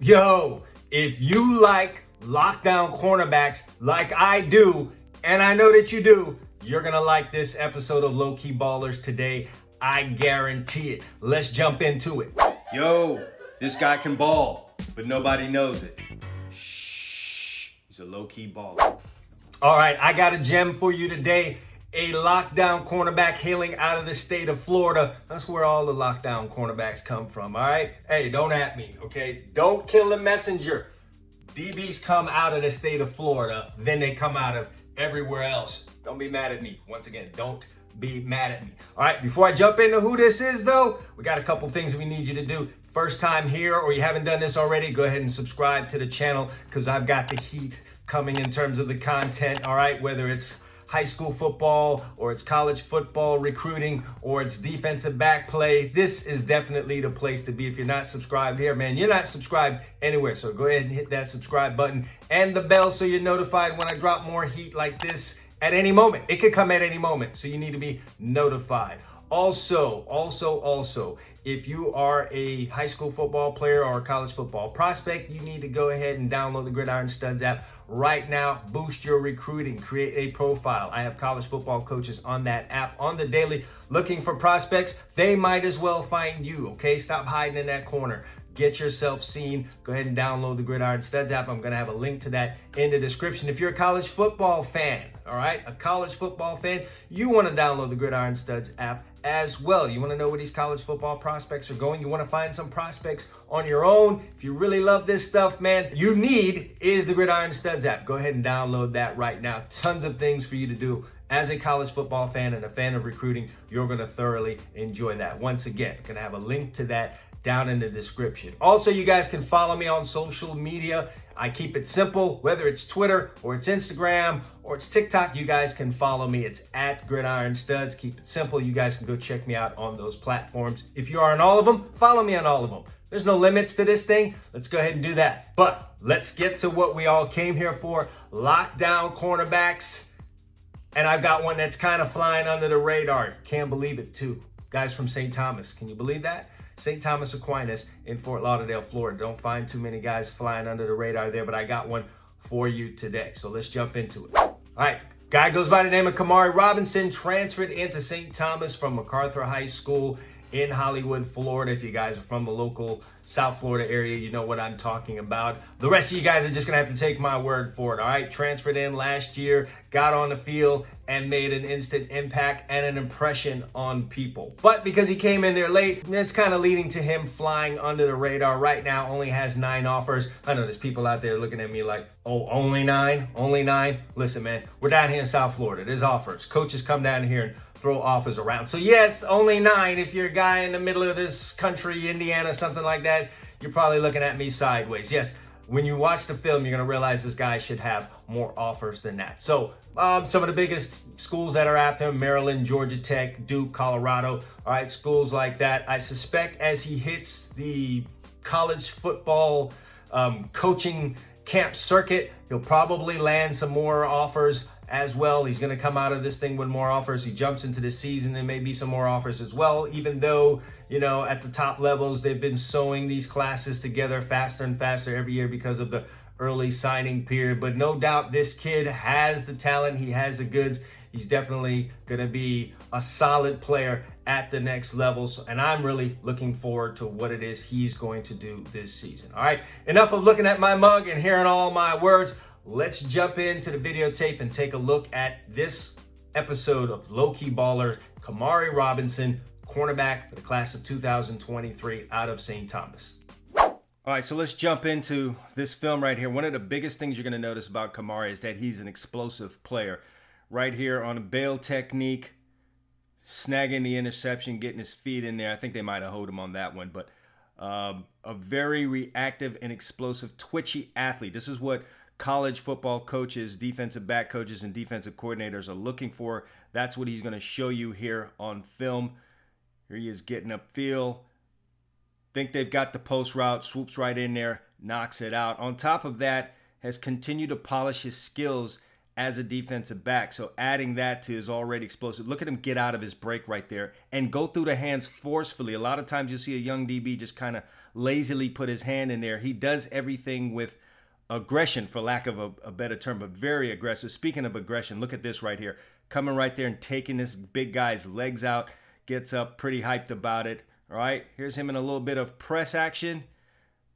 Yo, if you like lockdown cornerbacks like I do, and I know that you do, you're gonna like this episode of Low Key Ballers today. I guarantee it. Let's jump into it. Yo, this guy can ball, but nobody knows it. Shh, he's a low-key baller. All right, I got a gem for you today. A lockdown cornerback hailing out of the state of Florida. That's where all the lockdown cornerbacks come from, all right? Hey, don't at me, okay? Don't kill the messenger. DBs come out of the state of Florida, then they come out of everywhere else. Don't be mad at me. Once again, don't be mad at me. All right, before I jump into who this is, though, we got a couple things we need you to do. First time here or you haven't done this already, go ahead and subscribe to the channel because I've got the heat coming in terms of the content, all right? Whether it's high school football or it's college football recruiting or it's defensive back play, this is definitely the place to be. If you're not subscribed here, man, you're not subscribed anywhere. So go ahead and hit that subscribe button and the bell so you're notified when I drop more heat like this at any moment. It could come at any moment, so you need to be notified. Also, if you are a high school football player or a college football prospect, you need to go ahead and download the GridironStuds app right now. Boost your recruiting, create a profile. I have college football coaches on that app on the daily looking for prospects. They might as well find you, okay? Stop hiding in that corner. Get yourself seen. Go ahead and download the GridironStuds app. I'm going to have a link to that in the description. If you're a college football fan, all right, a college football fan, you want to download the GridironStuds app as well. You want to know where these college football prospects are going. You want to find some prospects on your own. If you really love this stuff, man, you need is the GridironStuds app. Go ahead and download that right now. Tons of things for you to do. As a college football fan and a fan of recruiting, you're going to thoroughly enjoy that. Once again, I'm going to have a link to that down in the description. Also, you guys can follow me on social media. I keep it simple, whether it's Twitter or it's Instagram or it's TikTok, you guys can follow me. It's at GridironStuds. Keep it simple. You guys can go check me out on those platforms. If you are on all of them, follow me on all of them. There's no limits to this thing. Let's go ahead and do that. But let's get to what we all came here for, lockdown cornerbacks. And I've got one that's kind of flying under the radar. Can't believe it too. Guys from St. Thomas, can you believe that? St. Thomas Aquinas in Fort Lauderdale, Florida. Don't find too many guys flying under the radar there, but I got one for you today. So let's jump into it. All right, guy goes by the name of Kimari Robinson, transferred into St. Thomas from MacArthur High School in Hollywood, Florida. If you guys are from the local South Florida area, you know what I'm talking about. The rest of you guys are just gonna have to take my word for it, all right? Transferred in last year, got on the field, and made an instant impact and an impression on people. But because he came in there late, it's kind of leading to him flying under the radar. Right now, only has 9 offers. I know there's people out there looking at me like, oh, only 9? Only 9? Listen, man, we're down here in South Florida. There's offers. Coaches come down here and throw offers around. So yes, only 9. If you're a guy in the middle of this country, Indiana, something like that, you're probably looking at me sideways. Yes, when you watch the film, you're gonna realize this guy should have more offers than that. So some of the biggest schools that are after him, Maryland, Georgia Tech, Duke, Colorado, all right, schools like that. I suspect as he hits the college football coaching camp circuit, he'll probably land some more offers as well. He's going to come out of this thing with more offers. He jumps into the season and maybe some more offers as well, even though, you know, at the top levels, they've been sewing these classes together faster and faster every year because of the early signing period. But no doubt this kid has the talent. He has the goods. He's definitely going to be a solid player at the next level. And I'm really looking forward to what it is he's going to do this season. All right, enough of looking at my mug and hearing all my words. Let's jump into the videotape and take a look at this episode of Low Key Baller, Kimari Robinson, cornerback for the class of 2023 out of St. Thomas. All right, so let's jump into this film right here. One of the biggest things you're going to notice about Kamari is that he's an explosive player. Right here on a bail technique, snagging the interception, getting his feet in there. I think they might have hold him on that one, but a very reactive and explosive, twitchy athlete. This is what college football coaches, defensive back coaches, and defensive coordinators are looking for. That's what he's going to show you here on film. Here he is getting upfield. Think they've got the post route, swoops right in there, knocks it out. On top of that, has continued to polish his skills as a defensive back. So adding that to his already explosive. Look at him get out of his break right there and go through the hands forcefully. A lot of times you see a young DB just kind of lazily put his hand in there. He does everything with aggression, for lack of a better term, but very aggressive. Speaking of aggression, look at this right here. Coming right there and taking this big guy's legs out. Gets up pretty hyped about it. All right, here's him in a little bit of press action.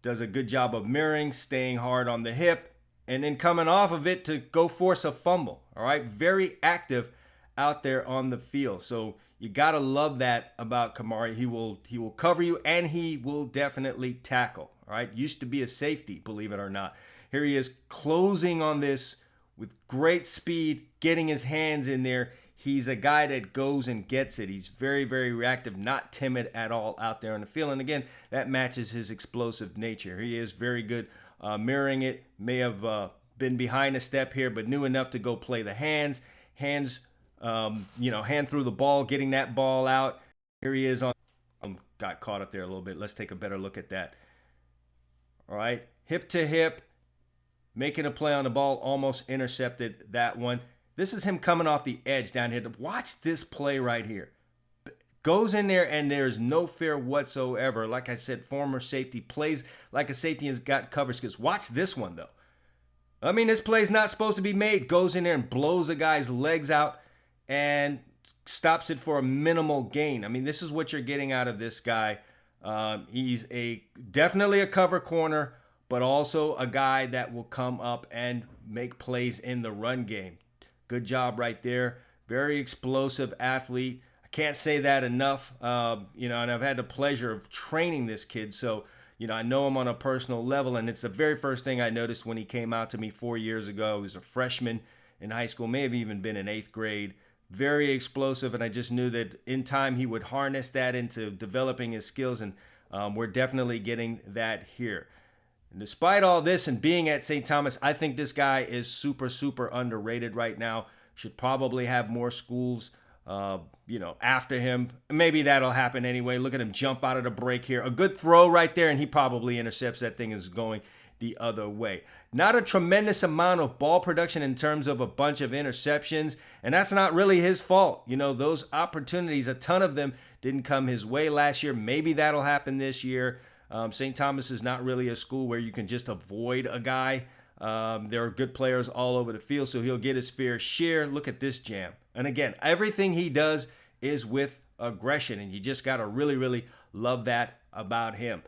Does a good job of mirroring, staying hard on the hip, and then coming off of it to go force a fumble. All right, very active out there on the field. So you gotta love that about Kamari. He will cover you, and he will definitely tackle. All right, used to be a safety, believe it or not. Here he is closing on this with great speed, getting his hands in there. He's a guy that goes and gets it. He's very, very reactive, not timid at all out there on the field. And again, that matches his explosive nature. He is very good mirroring it. May have been behind a step here, but knew enough to go play the hands. Hand through the ball, getting that ball out. Here he is on. Got caught up there a little bit. Let's take a better look at that. All right, hip to hip, making a play on the ball, almost intercepted that one. This is him coming off the edge down here. Watch this play right here. Goes in there and there's no fear whatsoever. Like I said, former safety plays like a safety has got cover skills. Watch this one though. I mean, this play's not supposed to be made. Goes in there and blows a guy's legs out and stops it for a minimal gain. I mean, this is what you're getting out of this guy. He's definitely a cover corner, but also a guy that will come up and make plays in the run game. Good job right there. Very explosive athlete. I can't say that enough. And I've had the pleasure of training this kid. So, I know him on a personal level. And it's the very first thing I noticed when he came out to me 4 years ago. He was a freshman in high school, may have even been in 8th grade. Very explosive. And I just knew that in time he would harness that into developing his skills. And we're definitely getting that here. And despite all this and being at St. Thomas, I think this guy is super, super underrated right now. Should probably have more schools, after him. Maybe that'll happen anyway. Look at him jump out of the break here. A good throw right there, and he probably intercepts that thing is going the other way. Not a tremendous amount of ball production in terms of a bunch of interceptions, and that's not really his fault. Those opportunities, a ton of them didn't come his way last year. Maybe that'll happen this year. St. Thomas is not really a school where you can just avoid a guy. There are good players all over the field, so he'll get his fair share. Look at this jam. And again, everything he does is with aggression, and you just got to really, really love that about him.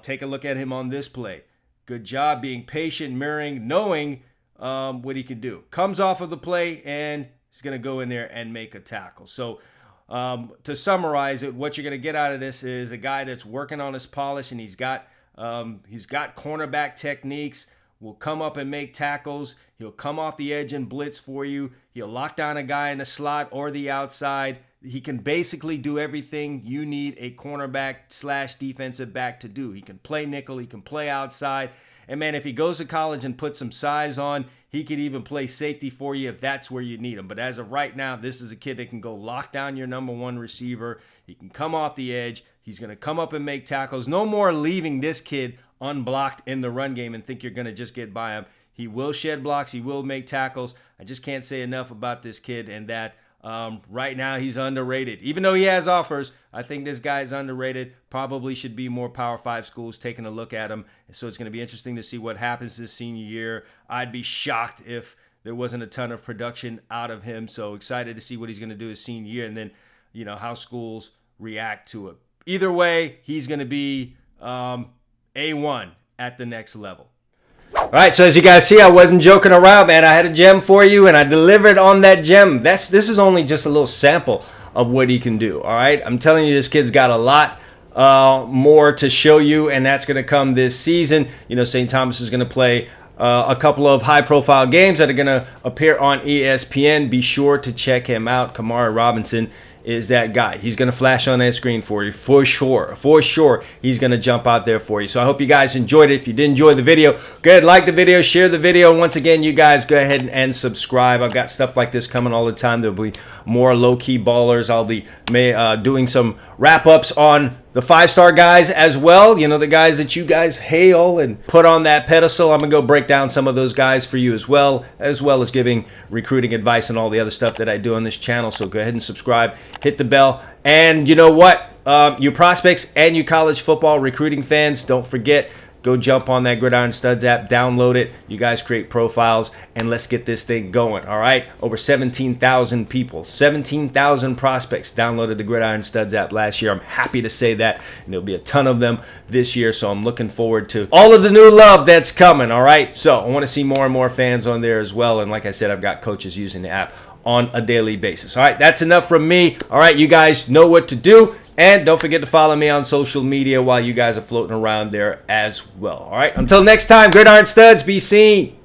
Take a look at him on this play. Good job being patient, mirroring, knowing what he can do. Comes off of the play, and he's going to go in there and make a tackle. So to summarize it, what you're going to get out of this is a guy that's working on his polish, and he's got cornerback techniques, will come up and make tackles. He'll come off the edge and blitz for you. He'll lock down a guy in the slot or the outside. He can basically do everything you need a cornerback / defensive back to do. He can play nickel. He can play outside. And, man, if he goes to college and puts some size on, he could even play safety for you if that's where you need him. But as of right now, this is a kid that can go lock down your number one receiver. He can come off the edge. He's going to come up and make tackles. No more leaving this kid unblocked in the run game and think you're going to just get by him. He will shed blocks. He will make tackles. I just can't say enough about this kid, and that right now he's underrated. Even though he has offers, I think this guy is underrated. Probably should be more Power 5 schools taking a look at him. So it's going to be interesting to see what happens this senior year. I'd be shocked if there wasn't a ton of production out of him. So excited to see what he's going to do his senior year, and then how schools react to it. Either way, he's going to be A1 at the next level. All right, so as you guys see, I wasn't joking around, man. I had a gem for you, and I delivered on that gem. This is only just a little sample of what he can do, all right? I'm telling you, this kid's got a lot more to show you, and that's going to come this season. St. Thomas is going to play a couple of high-profile games that are going to appear on ESPN. Be sure to check him out. Kimari Robinson is that guy. He's going to flash on that screen for you for sure. For sure, he's going to jump out there for you. So I hope you guys enjoyed it. If you did enjoy the video, go ahead, like the video, share the video. Once again, you guys go ahead and subscribe. I've got stuff like this coming all the time. There'll be more low-key ballers. I'll be doing some wrap-ups on the 5-star guys as well. You know, the guys that you guys hail and put on that pedestal. I'm going to go break down some of those guys for you as well as giving recruiting advice and all the other stuff that I do on this channel. So go ahead and subscribe, hit the bell. And you know what? You prospects and you college football recruiting fans, don't forget, go jump on that GridironStuds app, download it. You guys create profiles, and let's get this thing going, all right? Over 17,000 people, 17,000 prospects downloaded the GridironStuds app last year. I'm happy to say that, and there'll be a ton of them this year, so I'm looking forward to all of the new love that's coming, all right? So I want to see more and more fans on there as well, and like I said, I've got coaches using the app on a daily basis. All right, that's enough from me. All right, you guys know what to do. And don't forget to follow me on social media while you guys are floating around there as well. All right, until next time, GridironStuds, be seen.